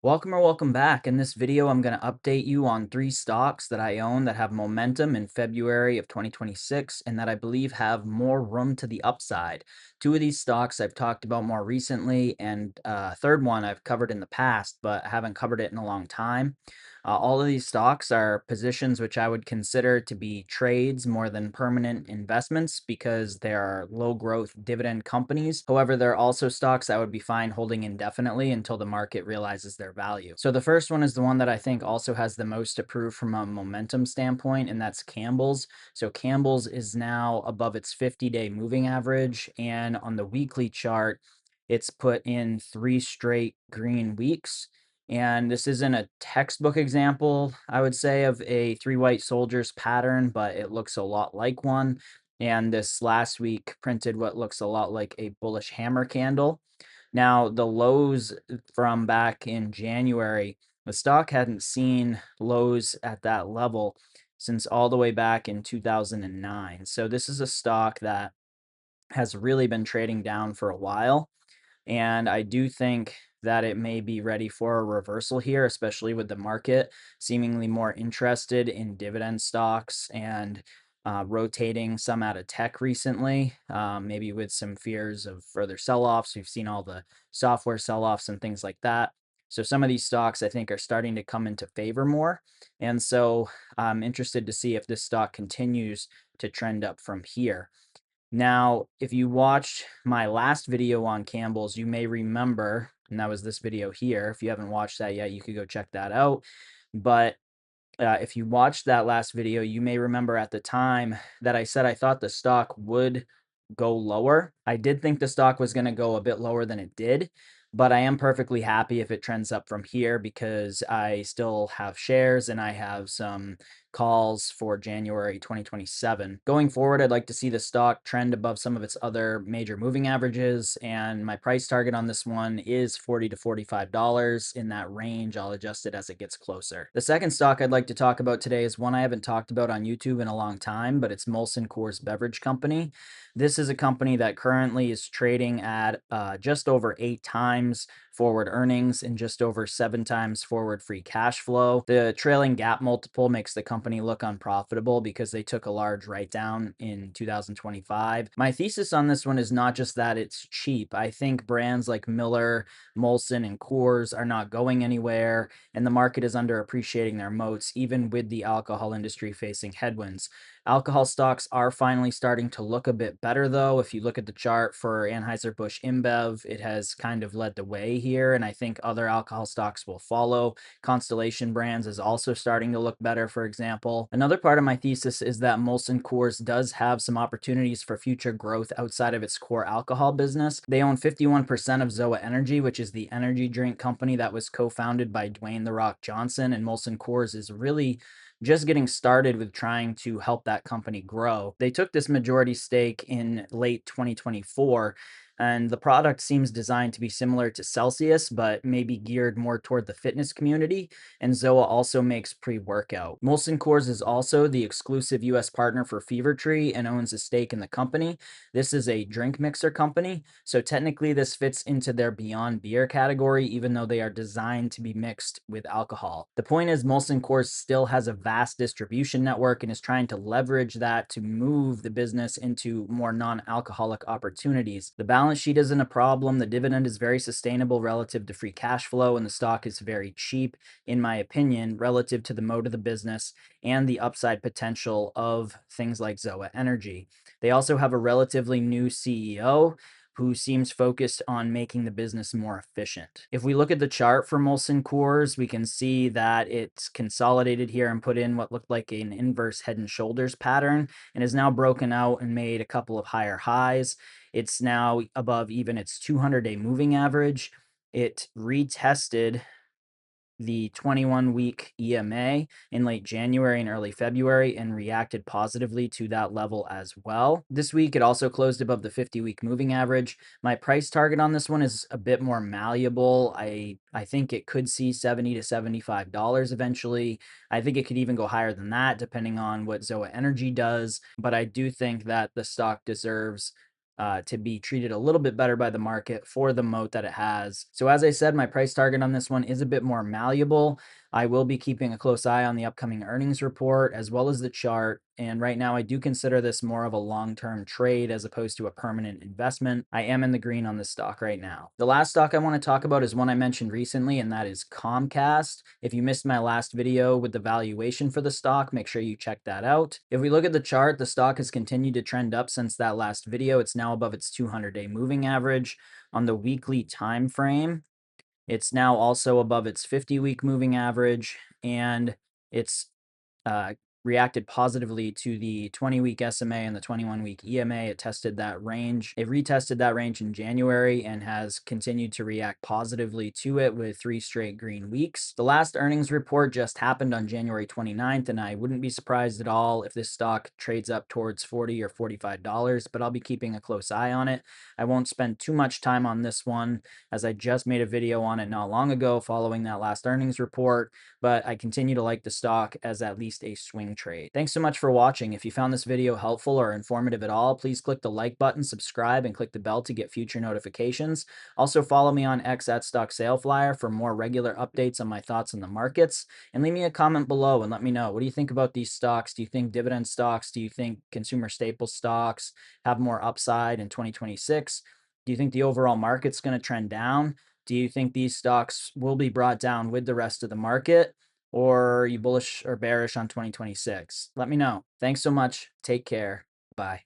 Welcome or welcome back. In this video, I'm going to update you on three stocks that I own that have momentum in February of 2026 and that I believe have more room to the upside. Two of these stocks I've talked about more recently, and a third one I've covered in the past, but I haven't covered it in a long time. All of these stocks are positions which I would consider to be trades more than permanent investments because they are low growth dividend companies. However, there are also stocks I would be fine holding indefinitely until the market realizes their value. So the first one is the one that I think also has the most to prove from a momentum standpoint, and that's Campbell's. So Campbell's is now above its 50-day moving average, and on the weekly chart, it's put in three straight green weeks. And this isn't a textbook example, I would say, of a three white soldiers pattern, but it looks a lot like one. And this last week printed what looks a lot like a bullish hammer candle. Now, the lows from back in January, the stock hadn't seen lows at that level since all the way back in 2009. So, this is a stock that has really been trading down for a while. And I do think that it may be ready for a reversal here, especially with the market seemingly more interested in dividend stocks and rotating some out of tech recently, maybe with some fears of further sell offs. We've seen all the software sell offs and things like that. So some of these stocks I think are starting to come into favor more. And so I'm interested to see if this stock continues to trend up from here. Now, if you watched my last video on Campbell's, you may remember, and that was this video here. If you haven't watched that yet, you could go check that out. But if you watched that last video, you may remember at the time that I said I thought the stock would go lower. I did think the stock was going to go a bit lower than it did, but I am perfectly happy if it trends up from here because I still have shares and I have some calls for January 2027. Going forward, I'd like to see the stock trend above some of its other major moving averages, and my price target on this one is $40 to $45 in that range. I'll adjust it as it gets closer. The second stock I'd like to talk about today is one I haven't talked about on YouTube in a long time, but it's Molson Coors Beverage Company. This is a company that currently is trading at just over 8 times forward earnings and just over 7 times forward free cash flow. The trailing gap multiple makes the company look unprofitable because they took a large write down in 2025. My thesis on this one is not just that it's cheap. I think brands like Miller, Molson, and Coors are not going anywhere, and the market is underappreciating their moats, even with the alcohol industry facing headwinds. Alcohol stocks are finally starting to look a bit better, though. If you look at the chart for Anheuser-Busch InBev, it has kind of led the way here, and I think other alcohol stocks will follow. Constellation Brands is also starting to look better, for example. Another part of my thesis is that Molson Coors does have some opportunities for future growth outside of its core alcohol business. They own 51% of Zoa Energy, which is the energy drink company that was co-founded by Dwayne "The Rock" Johnson, and Molson Coors is really just getting started with trying to help that company grow. They took this majority stake in late 2024, and the product seems designed to be similar to Celsius, but maybe geared more toward the fitness community. And Zoa also makes pre workout. Molson Coors is also the exclusive US partner for Fever-Tree and owns a stake in the company. This is a drink mixer company, so technically this fits into their Beyond Beer category, even though they are designed to be mixed with alcohol. The point is, Molson Coors still has a vast distribution network and is trying to leverage that to move the business into more non-alcoholic opportunities. The balance sheet isn't a problem. The dividend is very sustainable relative to free cash flow, and the stock is very cheap, in my opinion, relative to the mode of the business and the upside potential of things like Zoa Energy. They also have a relatively new CEO who seems focused on making the business more efficient. If we look at the chart for Molson Coors, we can see that it's consolidated here and put in what looked like an inverse head and shoulders pattern and is now broken out and made a couple of higher highs. It's now above even its 200-day moving average. It retested the 21-week EMA in late January and early February and reacted positively to that level as well. This week, it also closed above the 50-week moving average. My price target on this one is a bit more malleable. I think it could see $70 to $75 eventually. I think it could even go higher than that, depending on what Zoa Energy does. But I do think that the stock deserves to be treated a little bit better by the market for the moat that it has. So, as I said, my price target on this one is a bit more malleable. I will be keeping a close eye on the upcoming earnings report as well as the chart. And right now, I do consider this more of a long term trade as opposed to a permanent investment. I am in the green on this stock right now. The last stock I want to talk about is one I mentioned recently, and that is Comcast. If you missed my last video with the valuation for the stock, make sure you check that out. If we look at the chart, the stock has continued to trend up since that last video. It's now above its 200-day moving average. On the weekly time frame, it's now also above its 50-week moving average, and it's uh, reacted positively to the 20-week SMA and the 21-week EMA. It tested that range. It retested that range in January and has continued to react positively to it with 3 straight green weeks. The last earnings report just happened on January 29th, and I wouldn't be surprised at all if this stock trades up towards $40 or $45, but I'll be keeping a close eye on it. I won't spend too much time on this one as I just made a video on it not long ago following that last earnings report, but I continue to like the stock as at least a swing trade. Thanks so much for watching. If you found this video helpful or informative at all, please click the like button, subscribe, and click the bell to get future notifications. Also follow me on X at Stock Sale Flyer for more regular updates on my thoughts on the markets. And leave me a comment below and let me know, what do you think about these stocks? Do you think dividend stocks? Do you think consumer staple stocks have more upside in 2026? Do you think the overall market's going to trend down? Do you think these stocks will be brought down with the rest of the market? Or are you bullish or bearish on 2026? Let me know. Thanks so much. Take care. Bye.